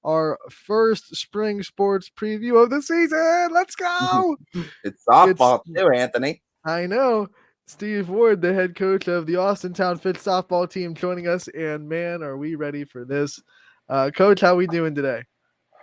our first spring sports preview of the season. Let's go! It's It's softball too, Anthony. I know Steve Ward, the head coach of the Austintown Fitch softball team, joining us, and man, are we ready for this? Coach, how we doing today?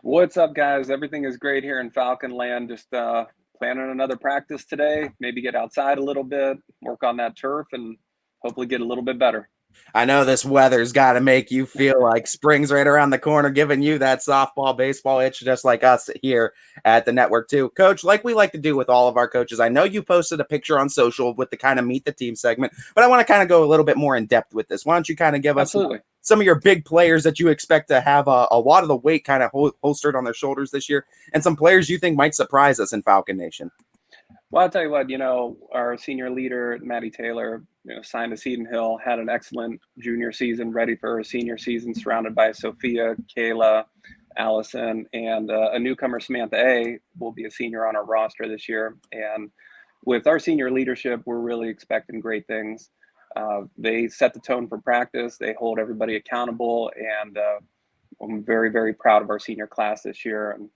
What's up, guys? Everything is great here in Falcon Land. Just planning another practice today. Maybe get outside a little bit, work on that turf, and hopefully get a little bit better. I know this weather's got to make you feel like spring's right around the corner, giving you that softball, baseball itch, just like us here at the network, too. Coach, like we like to do with all of our coaches, I know you posted a picture on social with the kind of meet the team segment, but I want to kind of go a little bit more in depth with this. Why don't you kind of give us some of your big players that you expect to have a lot of the weight kind of holstered on their shoulders this year, and some players you think might surprise us in Falcon Nation? Well, I'll tell you what, our senior leader, Maddie Taylor, signed to Seton Hill, had an excellent junior season, ready for her senior season, surrounded by Sophia, Kayla, Allison, and a newcomer, Samantha A, will be a senior on our roster this year. And with our senior leadership, we're really expecting great things. They set the tone for practice. They hold everybody accountable, and I'm very, very proud of our senior class this year. And,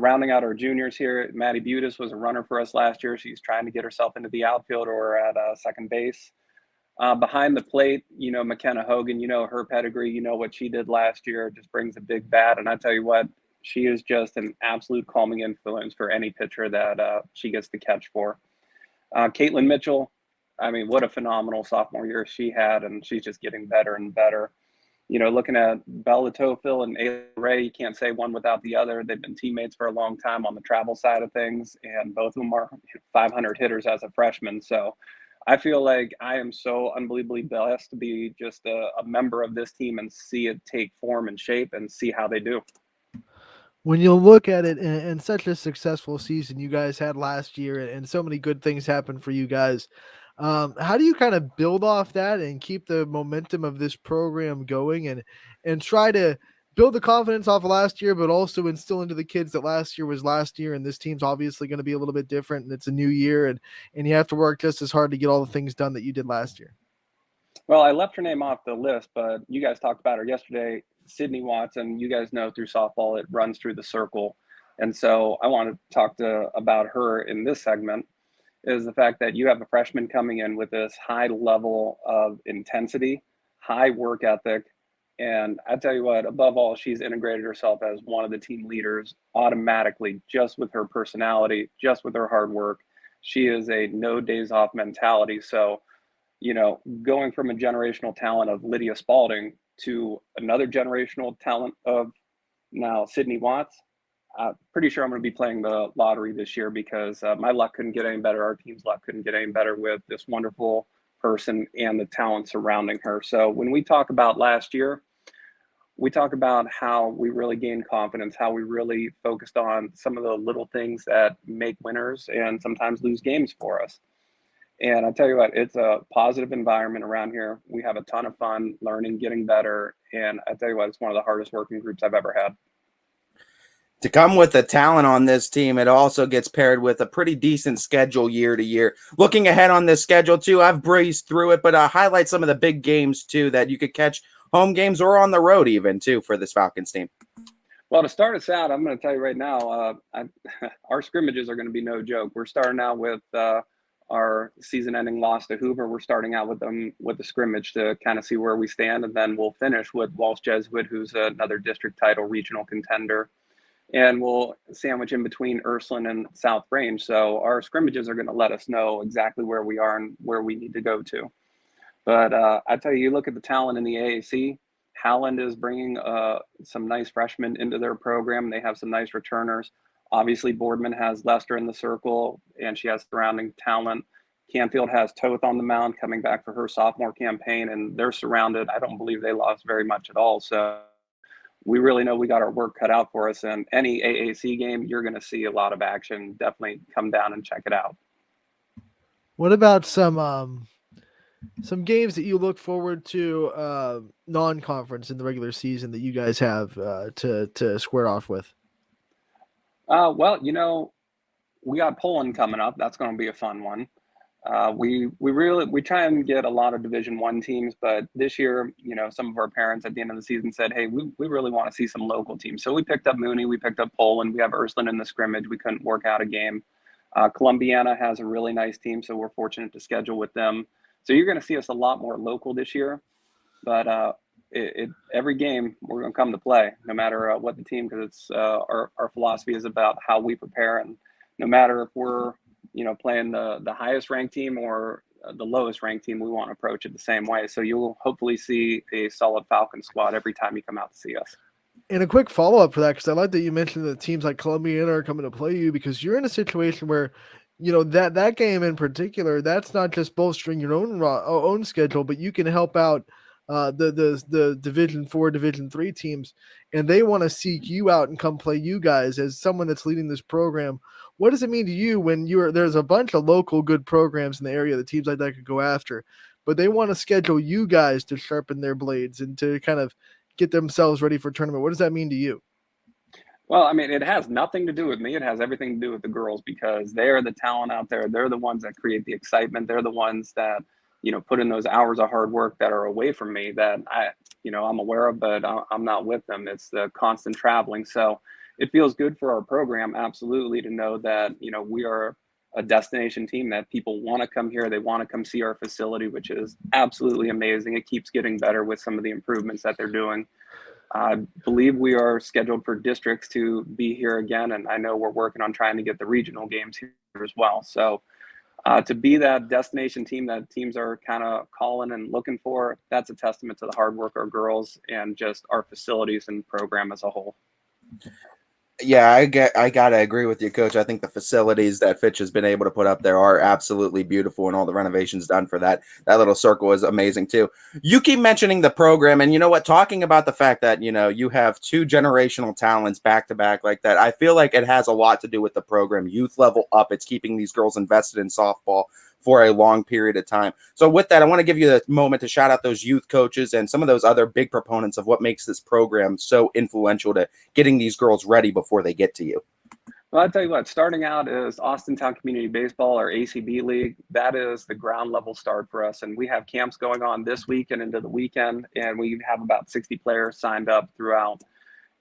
rounding out our juniors here, Maddie Butis was a runner for us last year. She's trying to get herself into the outfield or at second base. Behind the plate, McKenna Hogan, her pedigree, what she did last year, just brings a big bat. And I tell you what, she is just an absolute calming influence for any pitcher that she gets to catch for. Caitlin Mitchell, I mean, what a phenomenal sophomore year she had, and she's just getting better and better. Looking at Bella Tofil and Ayla Ray, you can't say one without the other. They've been teammates for a long time on the travel side of things, and both of them are 500 hitters as a freshman. So I feel like I am so unbelievably blessed to be just a member of this team and see it take form and shape and see how they do. When you look at it in such a successful season you guys had last year, and so many good things happened for you guys, how do you kind of build off that and keep the momentum of this program going and try to build the confidence off of last year, but also instill into the kids that last year was last year, and this team's obviously going to be a little bit different, and it's a new year, and you have to work just as hard to get all the things done that you did last year? Well, I left her name off the list, but you guys talked about her yesterday. Sydney Watson, you guys know through softball, it runs through the circle. And so I want to talk about her in this segment, is the fact that you have a freshman coming in with this high level of intensity, high work ethic. And I tell you what, above all, she's integrated herself as one of the team leaders automatically, just with her personality, just with her hard work. She is a no days off mentality. So, going from a generational talent of Lydia Spalding to another generational talent of now Sydney Watts, pretty sure I'm going to be playing the lottery this year because my luck couldn't get any better. Our team's luck couldn't get any better with this wonderful person and the talent surrounding her. So when we talk about last year, we talk about how we really gained confidence, how we really focused on some of the little things that make winners and sometimes lose games for us. And I tell you what, it's a positive environment around here. We have a ton of fun learning, getting better. And I tell you what, it's one of the hardest working groups I've ever had. To come with the talent on this team, it also gets paired with a pretty decent schedule year to year. Looking ahead on this schedule, too, I've breezed through it, but highlight some of the big games, too, that you could catch home games or on the road even, too, for this Falcons team. Well, to start us out, I'm going to tell you right now, our scrimmages are going to be no joke. We're starting out with our season-ending loss to Hoover. We're starting out with them with the scrimmage to kind of see where we stand, and then we'll finish with Walsh Jesuit, who's another district title regional contender. And we'll sandwich in between Ursuline and South Range. So our scrimmages are going to let us know exactly where we are and where we need to go to. But I tell you, you look at the talent in the AAC, Howland is bringing some nice freshmen into their program. They have some nice returners. Obviously, Boardman has Lester in the circle, and she has surrounding talent. Canfield has Toth on the mound coming back for her sophomore campaign, and they're surrounded. I don't believe they lost very much at all. So we really know we got our work cut out for us. And any AAC game, you're going to see a lot of action. Definitely come down and check it out. What about some games that you look forward to non-conference in the regular season that you guys have to square off with? Well, we got Poland coming up. That's going to be a fun one. We try and get a lot of Division I teams, but this year, some of our parents at the end of the season said, hey, we really want to see some local teams. So we picked up Mooney, we picked up Poland, we have Ursuline in the scrimmage. We couldn't work out a game. Columbiana has a really nice team, so we're fortunate to schedule with them. So you're going to see us a lot more local this year, but every game we're going to come to play, no matter what the team, because it's our philosophy is about how we prepare, and no matter if we're playing the highest ranked team or the lowest ranked team, we want to approach it the same way. So you'll hopefully see a solid Falcon squad every time you come out to see us. And a quick follow-up for that, because I like that you mentioned that teams like Columbiana are coming to play you, because you're in a situation where, that game in particular, that's not just bolstering your own schedule, but you can help out the Division 4, Division 3 teams, and they want to seek you out and come play you guys as someone that's leading this program. What does it mean to you when there's a bunch of local good programs in the area that teams like that could go after, but they want to schedule you guys to sharpen their blades and to kind of get themselves ready for tournament? What does that mean to you? Well, I mean, it has nothing to do with me. It has everything to do with the girls, because they're the talent out there. They're the ones that create the excitement. They're the ones that, put in those hours of hard work that are away from me that I'm aware of, but I'm not with them. It's the constant traveling. So it feels good for our program, absolutely, to know that, we are a destination team, that people want to come here. They want to come see our facility, which is absolutely amazing. It keeps getting better with some of the improvements that they're doing. I believe we are scheduled for districts to be here again, and I know we're working on trying to get the regional games here as well. So to be that destination team that teams are kind of calling and looking for, that's a testament to the hard work of our girls and just our facilities and program as a whole. Yeah, I gotta agree with you, Coach. I think the facilities that Fitch has been able to put up there are absolutely beautiful, and all the renovations done for that little circle is amazing too. You keep mentioning the program, and you know what? Talking about the fact that you have two generational talents back to back like that, I feel like it has a lot to do with the program. Youth level up, it's keeping these girls invested in softball for a long period of time. So with that, I want to give you a moment to shout out those youth coaches and some of those other big proponents of what makes this program so influential to getting these girls ready before they get to you. Well, I'll tell you what, starting out is Austintown Community Baseball, or ACB League. That is the ground level start for us. And we have camps going on this week and into the weekend, and we have about 60 players signed up throughout.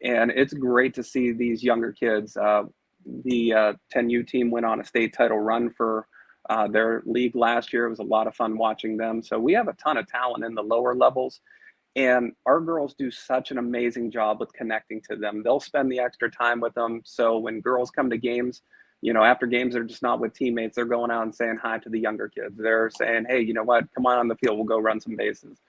And it's great to see these younger kids. The 10U team went on a state title run for their league last year. It was a lot of fun watching them. So we have a ton of talent in the lower levels, and our girls do such an amazing job with connecting to them. They'll spend the extra time with them. So when girls come to games, after games, they're just not with teammates. They're going out and saying hi to the younger kids. They're saying, hey, you know what, come on the field, we'll go run some bases.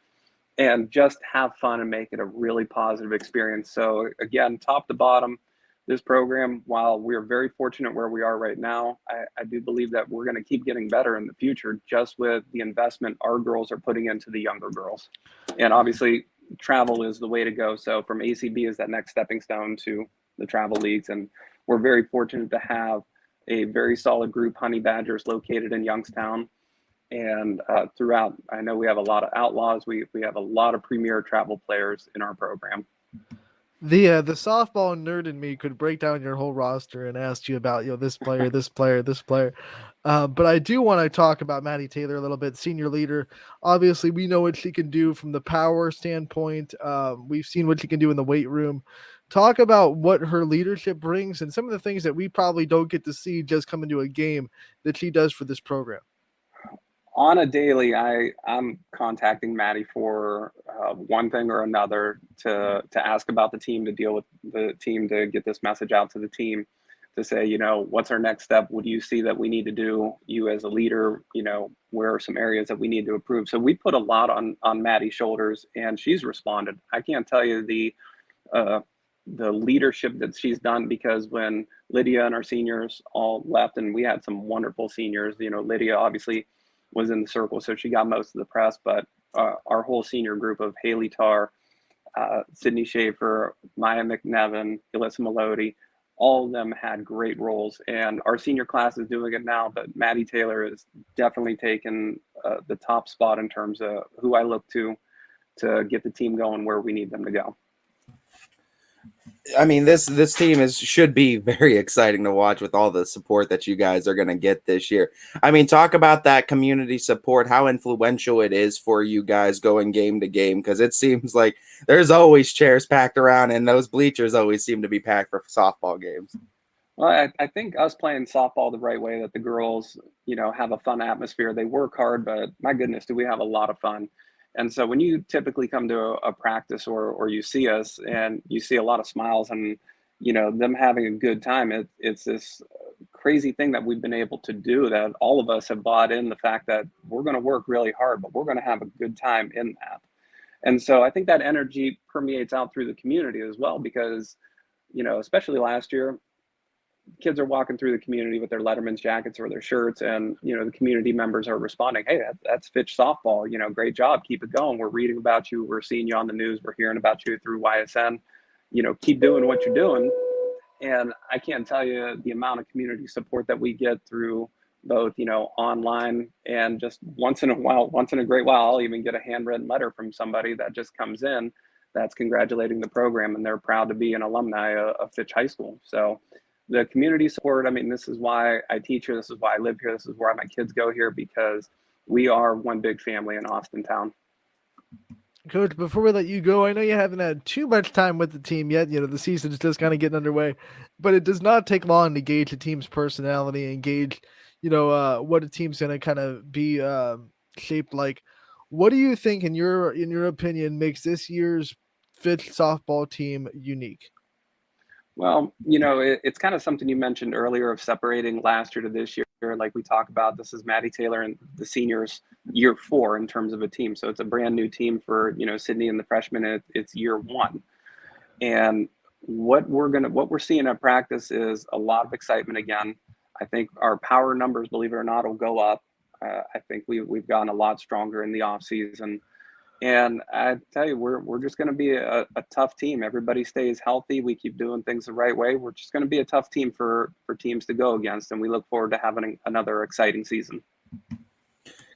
And just have fun and make it a really positive experience. So again, top to bottom, this program, while we're very fortunate where we are right now, I do believe that we're going to keep getting better in the future, just with the investment our girls are putting into the younger girls. And obviously travel is the way to go. So from ACB is that next stepping stone to the travel leagues. And we're very fortunate to have a very solid group, Honey Badgers, located in Youngstown. And throughout, I know we have a lot of outlaws. We have a lot of premier travel players in our program. The softball nerd in me could break down your whole roster and ask you about this player, this player, this player. But I do want to talk about Maddie Taylor a little bit, senior leader. Obviously, we know what she can do from the power standpoint. We've seen what she can do in the weight room. Talk about what her leadership brings and some of the things that we probably don't get to see just come into a game that she does for this program. On a daily, I'm contacting Maddie for one thing or another to ask about the team, to deal with the team, to get this message out to the team, to say, what's our next step? What do you see that we need to do? You as a leader, where are some areas that we need to improve? So we put a lot on Maddie's shoulders, and she's responded. I can't tell you the leadership that she's done, because when Lydia and our seniors all left, and we had some wonderful seniors, Lydia obviously was in the circle, so she got most of the press, but our whole senior group of Haley Tarr, Sydney Schaefer, Maya McNevin, Alyssa Melody, all of them had great roles, and our senior class is doing it now, but Maddie Taylor is definitely taken the top spot in terms of who I look to get the team going where we need them to go. I mean, this team should be very exciting to watch with all the support that you guys are going to get this year. I mean, talk about that community support, how influential it is for you guys going game to game, because it seems like there's always chairs packed around, and those bleachers always seem to be packed for softball games. Well, I think us playing softball the right way, that the girls, have a fun atmosphere. They work hard, but my goodness, do we have a lot of fun. And so when you typically come to a practice, or you see us and you see a lot of smiles and, them having a good time, it's this crazy thing that we've been able to do, that all of us have bought in the fact that we're going to work really hard, but we're going to have a good time in that. And so I think that energy permeates out through the community as well, because, especially last year, kids are walking through the community with their Letterman's jackets or their shirts, and the community members are responding, "Hey, that's Fitch softball, great job, keep it going, we're reading about you, we're seeing you on the news, we're hearing about you through YSN, keep doing what you're doing." And I can't tell you the amount of community support that we get through both online, and just once in a great while, I'll even get a handwritten letter from somebody that just comes in that's congratulating the program, and they're proud to be an alumni of Fitch High School. So the community support, I mean, this is why I teach here, this is why I live here, this is why my kids go here, because we are one big family in Austintown. Coach, before we let you go, I know you haven't had too much time with the team yet. The season's just kind of getting underway, but it does not take long to gauge a team's personality and gauge, what a team's going to kind of be shaped like. What do you think, in your opinion, makes this year's Fitch softball team unique? Well, it's kind of something you mentioned earlier of separating last year to this year. Like we talk about, this is Maddie Taylor and the seniors year 4 in terms of a team. So it's a brand new team for, Sydney and the freshmen. It's year 1. And what we're seeing at practice is a lot of excitement again. I think our power numbers, believe it or not, will go up. I think we've gotten a lot stronger in the off season. And I tell you, we're just going to be a tough team. Everybody stays healthy. We keep doing things the right way. We're just going to be a tough team for teams to go against. And we look forward to having another exciting season.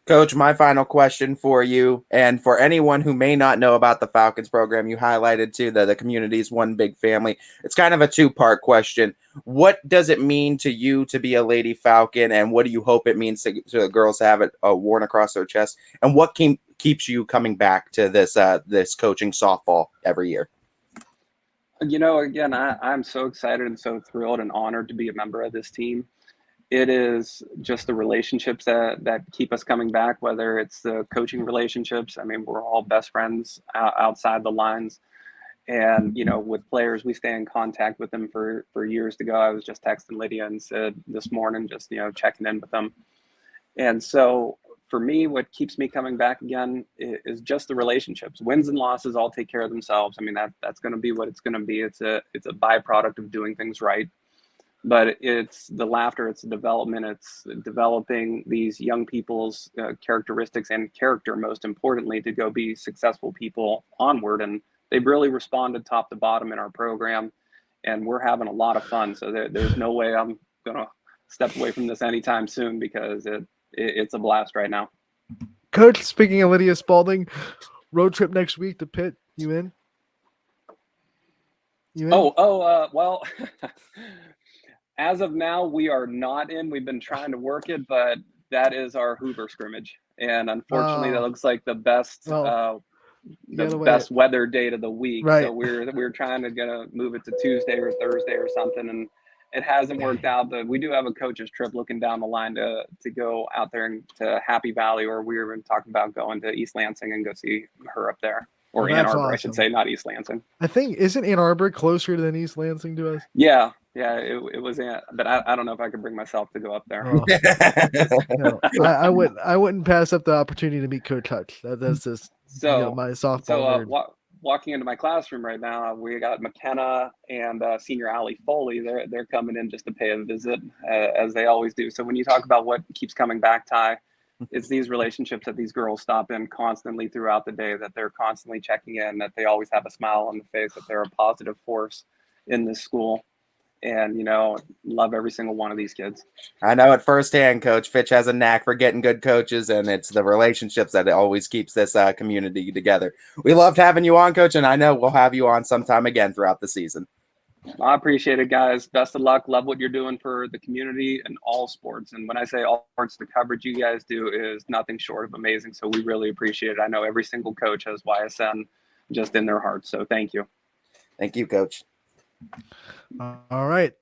Coach, my final question for you, and for anyone who may not know about the Falcons program, you highlighted too that the community is one big family. It's kind of a 2-part question. What does it mean to you to be a Lady Falcon, and what do you hope it means to the girls to have it worn across their chest? And what keeps you coming back to this coaching softball every year? Again, I'm so excited and so thrilled and honored to be a member of this team. It is just the relationships that keep us coming back, whether it's the coaching relationships. I mean, we're all best friends outside the lines. And, with players, we stay in contact with them for years to go. I was just texting Lydia and said this morning, just, checking in with them. And so for me, what keeps me coming back again is just the relationships. Wins and losses all take care of themselves. I mean, that's going to be what it's going to be. It's a byproduct of doing things right. But it's the laughter, it's the development, it's developing these young people's characteristics and character, most importantly, to go be successful people onward. And they've really responded top to bottom in our program, and we're having a lot of fun. So there's no way I'm going to step away from this anytime soon, because it's a blast right now. Coach, speaking of Lydia Spalding, road trip next week to Pitt, you in? Well, as of now, we are not in. We've been trying to work it, but that is our Hoover scrimmage. And unfortunately, that looks like the best best weather date of the week. Right. So we're trying to move it to Tuesday or Thursday or something, and it hasn't worked out. But we do have a coach's trip looking down the line to go out there to Happy Valley, or we were talking about going to East Lansing and go see her up there. Or Ann Arbor, awesome. I should say, not East Lansing. I think, isn't Ann Arbor closer than East Lansing to us? Yeah, it was, but I don't know if I could bring myself to go up there. I wouldn't pass up the opportunity to meet Coach Hutch. That's just my softball. So walking into my classroom right now, we got McKenna and senior Allie Foley. They're coming in just to pay a visit, as they always do. So when you talk about what keeps coming back, Ty, it's these relationships that these girls stop in constantly throughout the day, that they're constantly checking in, that they always have a smile on the face, that they're a positive force in this school. And, love every single one of these kids. I know it firsthand, Coach. Fitch has a knack for getting good coaches, and it's the relationships that always keeps this community together. We loved having you on, Coach, and I know we'll have you on sometime again throughout the season. I appreciate it, guys. Best of luck. Love what you're doing for the community and all sports. And when I say all sports, the coverage you guys do is nothing short of amazing. So we really appreciate it. I know every single coach has YSN just in their hearts. So thank you. Thank you, Coach. All right.